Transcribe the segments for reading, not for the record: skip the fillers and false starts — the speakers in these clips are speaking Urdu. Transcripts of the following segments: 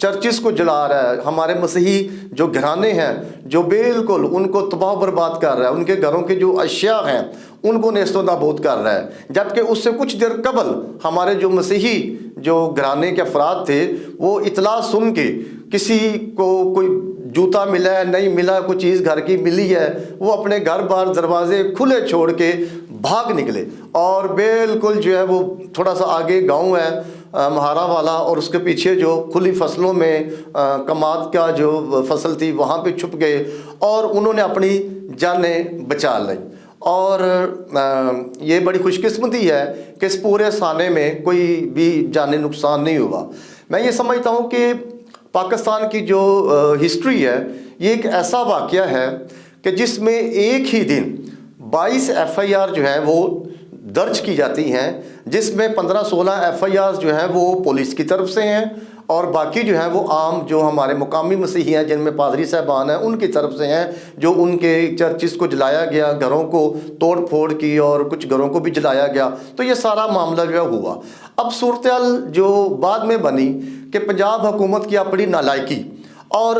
چرچز کو جلا رہا ہے، ہمارے مسیحی جو گھرانے ہیں جو بالکل ان کو تباہ و برباد کر رہا ہے، ان کے گھروں کے جو اشیاء ہیں ان کو نیست و نابود کر رہا ہے، جبکہ اس سے کچھ دیر قبل ہمارے جو مسیحی جو گھرانے کے افراد تھے وہ اطلاع سن کے کسی کو کوئی جوتا ملا ہے نہیں ملا، کوئی چیز گھر کی ملی ہے، وہ اپنے گھر بار دروازے کھلے چھوڑ کے بھاگ نکلے، اور بالکل جو ہے وہ تھوڑا سا آگے گاؤں ہے مہارا والا، اور اس کے پیچھے جو کھلی فصلوں میں کماد کا جو فصل تھی وہاں پہ چھپ گئے، اور انہوں نے اپنی جانیں بچا لیں۔ اور یہ بڑی خوش قسمتی ہے کہ اس پورے سانے میں کوئی بھی جانی نقصان نہیں ہوا۔ میں یہ سمجھتا ہوں کہ پاکستان کی جو ہسٹری ہے یہ ایک ایسا واقعہ ہے کہ جس میں ایک ہی دن 22 ایف آئی آر جو ہیں وہ درج کی جاتی ہیں، جس میں 15-16 ایف آئی آر جو ہیں وہ پولیس کی طرف سے ہیں، اور باقی جو ہیں وہ عام جو ہمارے مقامی مسیحی ہیں جن میں پادری صاحبان ہیں ان کی طرف سے ہیں، جو ان کے چرچز کو جلایا گیا، گھروں کو توڑ پھوڑ کی اور کچھ گھروں کو بھی جلایا گیا۔ تو یہ سارا معاملہ جو ہوا۔ اب صورتحال جو بعد میں بنی کہ پنجاب حکومت کی اپنی نالائکی، اور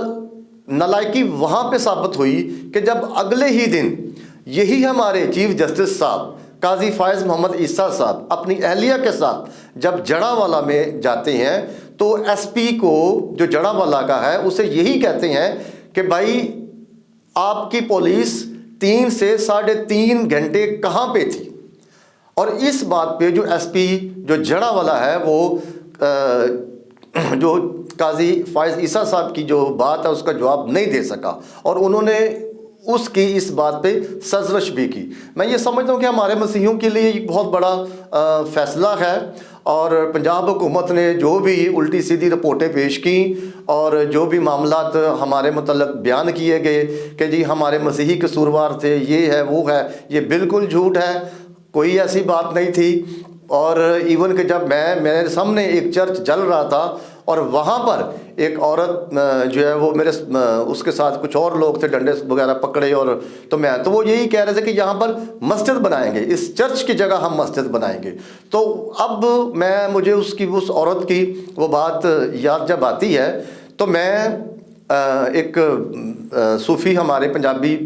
نالائکی وہاں پہ ثابت ہوئی کہ جب اگلے ہی دن یہی ہمارے چیف جسٹس صاحب قاضی فائز محمد عیسیٰ صاحب اپنی اہلیہ کے ساتھ جب جڑاوالا میں جاتے ہیں تو ایس پی کو جو جڑاوالا کا ہے اسے یہی کہتے ہیں کہ بھائی آپ کی پولیس 3 سے 3.5 گھنٹے کہاں پہ تھی؟ اور اس بات پہ جو ایس پی جو جڑاوالا ہے وہ جو قاضی فائز عیسیٰ صاحب کی جو بات ہے اس کا جواب نہیں دے سکا، اور انہوں نے اس کی اس بات پہ سرزنش بھی کی۔ میں یہ سمجھتا ہوں کہ ہمارے مسیحیوں کے لیے ایک بہت بڑا فیصلہ ہے، اور پنجاب حکومت نے جو بھی الٹی سیدھی رپورٹیں پیش کی اور جو بھی معاملات ہمارے متعلق بیان کیے گئے کہ جی ہمارے مسیحی قصوروار تھے، یہ ہے وہ ہے، یہ بالکل جھوٹ ہے، کوئی ایسی بات نہیں تھی۔ اور ایون کہ جب میرے سامنے ایک چرچ جل رہا تھا اور وہاں پر ایک عورت جو ہے وہ میرے اس کے ساتھ کچھ اور لوگ تھے ڈنڈے وغیرہ پکڑے، اور تو وہ یہی کہہ رہے تھے کہ یہاں پر مسجد بنائیں گے، اس چرچ کی جگہ ہم مسجد بنائیں گے۔ تو اب مجھے اس عورت کی وہ بات یاد جب آتی ہے تو میں ایک صوفی ہمارے پنجابی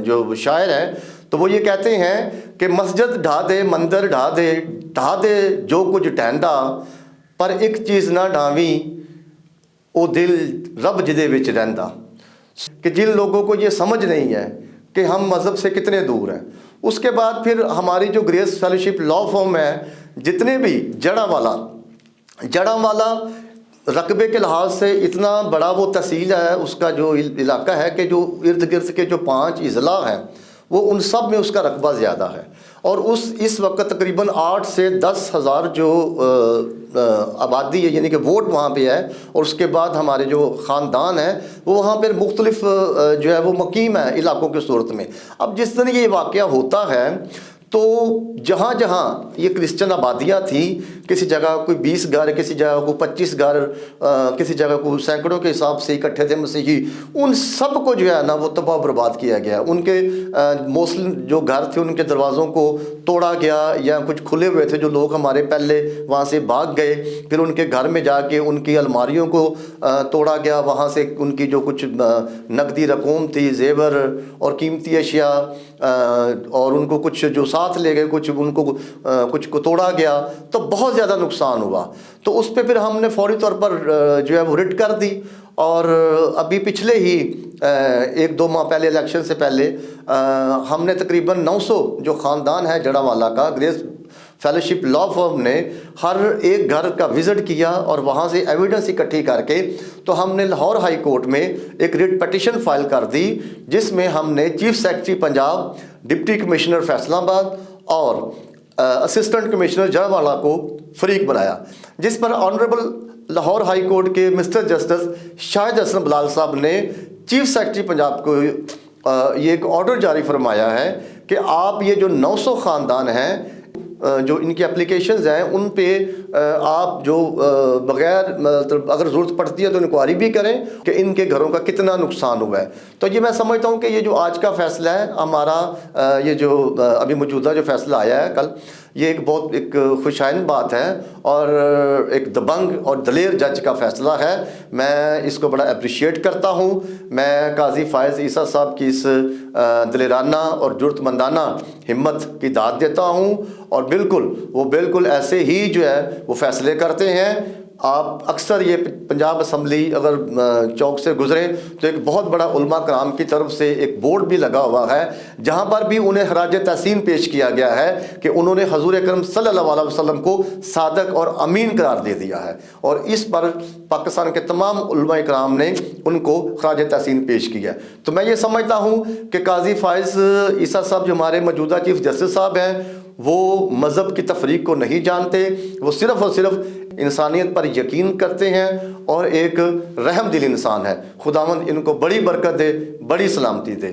جو شاعر ہیں تو وہ یہ کہتے ہیں کہ مسجد ڈھا دے مندر ڈھا دے جو کچھ ٹہندا، پر ایک چیز نہ ڈھاویں او دل رب جدے وچ رہندا۔ کہ جن لوگوں کو یہ سمجھ نہیں ہے کہ ہم مذہب سے کتنے دور ہیں، اس کے بعد پھر ہماری جو گریس فیلوشپ لا فارم ہے، جتنے بھی جڑاوالا رقبے کے لحاظ سے اتنا بڑا وہ تحصیل ہے، اس کا جو علاقہ ہے کہ جو ارد گرد کے جو 5 اضلاع ہیں وہ ان سب میں اس کا رقبہ زیادہ ہے، اور اس وقت تقریباً 8 سے 10 ہزار جو آبادی ہے یعنی کہ ووٹ وہاں پہ ہے، اور اس کے بعد ہمارے جو خاندان ہیں وہ وہاں پہ مختلف جو ہے وہ مقیم ہے علاقوں کی صورت میں۔ اب جس طرح یہ واقعہ ہوتا ہے تو جہاں جہاں یہ کرسچن آبادیاں تھیں، کسی جگہ کوئی 20 گھر، کسی جگہ کو 25 گھر، کسی جگہ کو سینکڑوں کے حساب سے اکٹھے تھے مسیحی، ان سب کو جو ہے نا وہ تباہ و برباد کیا گیا۔ ان کے موسٹلی جو گھر تھے ان کے دروازوں کو توڑا گیا، یا کچھ کھلے ہوئے تھے جو لوگ ہمارے پہلے وہاں سے بھاگ گئے، پھر ان کے گھر میں جا کے ان کی الماریوں کو توڑا گیا، وہاں سے ان کی جو کچھ نقدی رقوم تھی، زیور اور قیمتی اشیاء، اور ان کو کچھ جو ساتھ لے گئے، کچھ کو توڑا گیا، تو بہت زیادہ نقصان ہوا۔ تو اس پہ پھر ہم نے فوری طور پر جو ہے وہ رٹ کر دی، اور ابھی پچھلے ہی 1-2 ماہ پہلے الیکشن سے پہلے ہم نے تقریباً 900 جو خاندان ہے جڑاوالا کا، گریس فیلوشپ لا فرم نے ہر ایک گھر کا وزٹ کیا اور وہاں سے ایویڈنس اکٹھی کر کے تو ہم نے لاہور ہائی کورٹ میں ایک ریٹ پٹیشن فائل کر دی، جس میں ہم نے chief secretary Punjab, deputy commissioner Faisal آباد اور اسسٹنٹ کمشنر جڑاوالا کو فریق بنایا، جس پر آنریبل لاہور ہائی کورٹ کے مسٹر جسٹس شاہد حسن بلال صاحب نے چیف سیکرٹری پنجاب کو یہ ایک آرڈر جاری فرمایا ہے کہ آپ یہ جو 900 خاندان ہیں جو ان کی اپلیکیشنز ہیں ان پہ آپ جو بغیر مطلب اگر ضرورت پڑتی ہے تو انکوائری بھی کریں کہ ان کے گھروں کا کتنا نقصان ہوا ہے۔ تو یہ میں سمجھتا ہوں کہ یہ جو آج کا فیصلہ ہے ہمارا، یہ جو ابھی موجودہ جو فیصلہ آیا ہے کل، یہ ایک بہت ایک خوشائن بات ہے اور ایک دبنگ اور دلیر جج کا فیصلہ ہے. میں اس کو بڑا اپریشیٹ کرتا ہوں. میں قاضی فائز عیسیٰ صاحب کی اس دلیرانہ اور جرأت مندانہ ہمت کی داد دیتا ہوں، اور وہ بالکل ایسے ہی جو ہے وہ فیصلے کرتے ہیں. آپ اکثر یہ پنجاب اسمبلی اگر چوک سے گزریں تو ایک بہت بڑا علماء کرام کی طرف سے ایک بورڈ بھی لگا ہوا ہے جہاں پر بھی انہیں خراج تحسین پیش کیا گیا ہے کہ انہوں نے حضور اکرم صلی اللہ علیہ وسلم کو صادق اور امین قرار دے دیا ہے، اور اس پر پاکستان کے تمام علماء کرام نے ان کو خراج تحسین پیش کیا. تو میں یہ سمجھتا ہوں کہ قاضی فائز عیسیٰ صاحب جو ہمارے موجودہ چیف جسٹس صاحب ہیں وہ مذہب کی تفریق کو نہیں جانتے، وہ صرف اور صرف انسانیت پر یقین کرتے ہیں اور ایک رحم دل انسان ہے. خداوند ان کو بڑی برکت دے، بڑی سلامتی دے.